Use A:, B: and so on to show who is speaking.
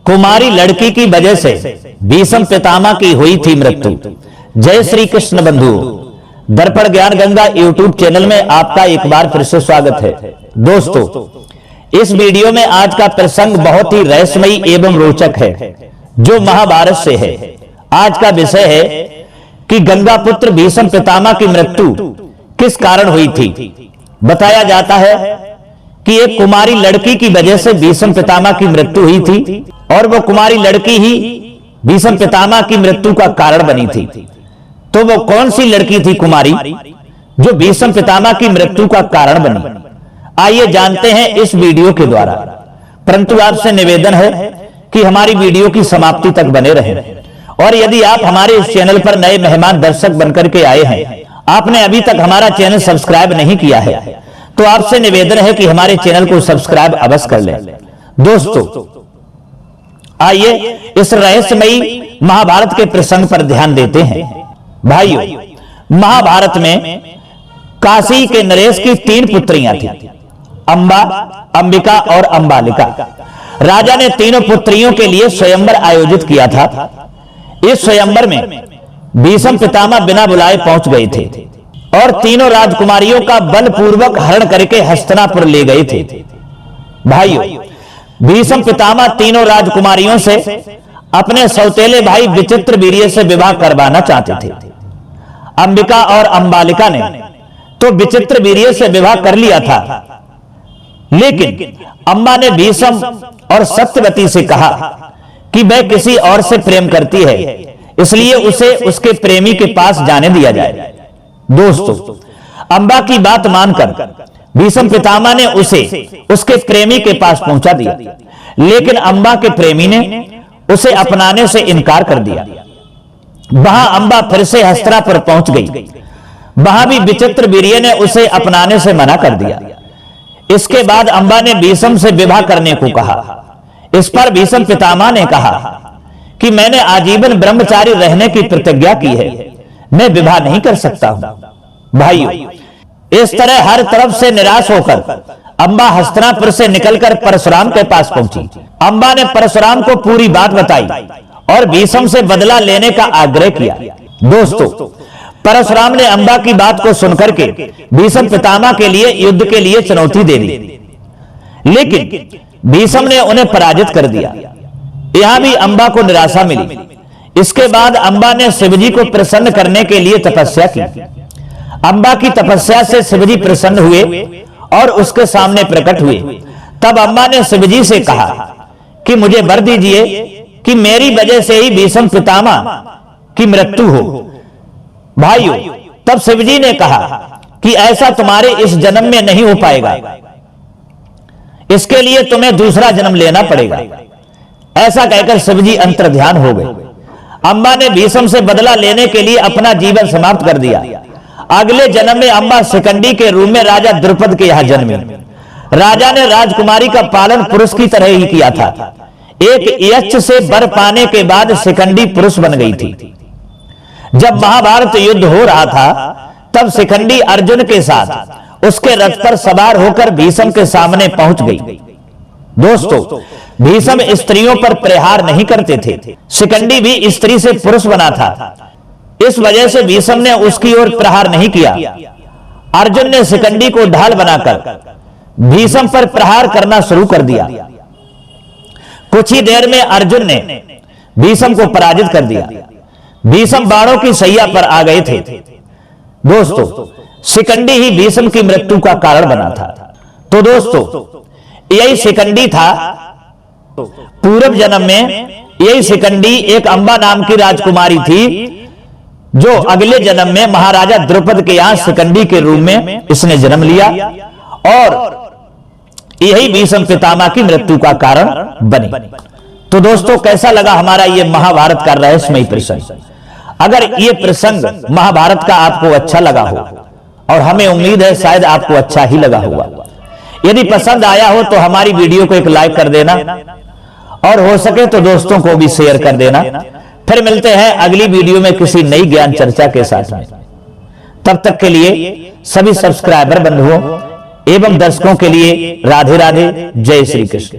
A: कुमारी लड़की की वजह से भीष्म पितामह की हुई थी मृत्यु। जय श्री कृष्ण बंधुओं, दर्पण ज्ञान गंगा यूट्यूब चैनल में आपका एक बार फिर से स्वागत है। दोस्तों, इस वीडियो में आज का प्रसंग बहुत ही रहस्यमयी एवं रोचक है, जो महाभारत से है। आज का विषय है कि गंगा पुत्र भीष्म पितामह की मृत्यु किस कारण हुई थी। बताया जाता है कि एक कुमारी लड़की की वजह से भीष्म पितामह की मृत्यु हुई थी और वो कुमारी लड़की ही भीष्म पितामह की मृत्यु का कारण बनी थी। तो वो कौन सी लड़की थी कुमारी जो भीष्म पितामह की मृत्यु का कारण बनी? आइए जानते हैं इस वीडियो के द्वारा। परंतु आपसे निवेदन है कि हमारी वीडियो की समाप्ति तक बने रहें, और यदि आप हमारे इस चैनल पर नए मेहमान दर्शक बनकर के आए हैं, आपने अभी तक हमारा चैनल सब्सक्राइब नहीं किया है, तो आपसे निवेदन है कि हमारे चैनल को सब्सक्राइब अवश्य कर लें। दोस्तों, आइए इस रहस्यमयी महाभारत के प्रसंग पर ध्यान देते हैं। भाइयों, महाभारत में काशी के नरेश की 3 पुत्रियां थी, अंबा, अंबिका और अंबालिका। राजा ने तीनों पुत्रियों के लिए स्वयंवर आयोजित किया था। इस स्वयंवर में भीष्म पितामह बिना बुलाए पहुंच गए थे और तीनों राजकुमारियों का बलपूर्वक हरण करके हस्तिनापुर ले गए थे। भाइयों, भीष्म पितामह तीनों राजकुमारियों से अपने सौतेले भाई विचित्रवीर्य से विवाह करवाना चाहते थे। अंबिका और अंबालिका ने तो विचित्रवीर्य से विवाह कर लिया था, लेकिन अंबा ने भीष्म और सत्यवती से कहा कि वह किसी और से प्रेम करती है, इसलिए उसे उसके प्रेमी के पास जाने दिया जाए। दोस्तों, अंबा की बात मानकर भीष्म पितामह ने उसे उसके प्रेमी के पास पहुंचा दिया, लेकिन अंबा के प्रेमी ने उसे अपनाने से इनकार कर दिया। वहां अंबा फिर से हस्तिनापुर पहुंच गई। वहां भी विचित्रवीर्य ने उसे अपनाने से मना कर दिया। इसके बाद अंबा ने भीष्म से विवाह करने को कहा। इस पर भीष्म पितामह ने कहा कि मैंने आजीवन ब्रह्मचारी रहने की प्रतिज्ञा की है, मैं विवाह नहीं कर सकता हूं। भाइयों, इस तरह हर तरफ से निराश होकर अंबा हस्तिनापुर से निकलकर परशुराम के पास पहुंची। अंबा ने परशुराम को पूरी बात बताई और भीष्म से बदला लेने का आग्रह किया। दोस्तों, परशुराम ने अंबा की बात को सुनकर के भीष्म पितामह के लिए युद्ध के लिए चुनौती दे दी, लेकिन भीष्म ने उन्हें पराजित कर दिया। यहां भी अंबा को निराशा मिली। इसके बाद अंबा ने शिवजी को प्रसन्न करने के लिए तपस्या की। अंबा की तपस्या से शिवजी प्रसन्न हुए और उसके सामने प्रकट हुए। तब अंबा ने शिवजी से कहा कि मुझे वर दीजिए कि मेरी वजह से ही भीष्म पितामह की मृत्यु हो। भाइयों, तब शिवजी ने कहा कि ऐसा तुम्हारे इस जन्म में नहीं हो पाएगा, इसके लिए तुम्हें दूसरा जन्म लेना पड़ेगा। ऐसा कहकर शिवजी अंतर्ध्यान हो गए। अंबा ने भीष्म से बदला लेने के लिए अपना जीवन समाप्त कर दिया। अगले जन्म में अंबा शिखंडी के रूप में राजा द्रुपद के यहां जन्मी। राजा ने राजकुमारी का पालन पुरुष की तरह ही किया था। एक यक्ष से वर पाने के बाद शिखंडी पुरुष बन गई थी। जब महाभारत युद्ध हो रहा था, तब शिखंडी अर्जुन के साथ उसके रथ पर सवार होकर भीष्म के सामने पहुंच गई। दोस्तों, भीष्म स्त्रियों पर प्रहार नहीं करते थे। शिखंडी भी स्त्री से पुरुष बना था, इस वजह से भीष्म ने उसकी ओर प्रहार नहीं किया। अर्जुन ने शिखंडी को ढाल बनाकर भीष्म पर प्रहार करना शुरू कर दिया। कुछ ही देर में अर्जुन ने भीष्म को पराजित कर दिया। भीष्म बाणों की सैया पर आ गए थे। दोस्तों, शिखंडी ही भीष्म की मृत्यु का कारण बना था। तो दोस्तों, यही शिखंडी था। पूर्व जन्म में यही शिखंडी एक अंबा नाम की राजकुमारी थी, जो अगले जन्म में महाराजा द्रुपद के यहां शिखंडी के रूप में इसने जन्म लिया और यही भीष्म पितामह की मृत्यु का कारण बनी। तो दोस्तों, कैसा लगा हमारा ये महाभारत का रहस्यमय प्रसंग? अगर ये प्रसंग महाभारत का आपको अच्छा लगा हो, और हमें उम्मीद है शायद आपको अच्छा ही लगा होगा, यदि पसंद आया हो तो हमारी वीडियो को एक लाइक कर देना, और हो सके तो दोस्तों को भी शेयर कर देना। फिर मिलते हैं अगली वीडियो में किसी नई ज्ञान चर्चा के साथ में। तब तक के लिए सभी सब्सक्राइबर बंधुओं एवं दर्शकों के लिए राधे राधे, जय श्री कृष्ण।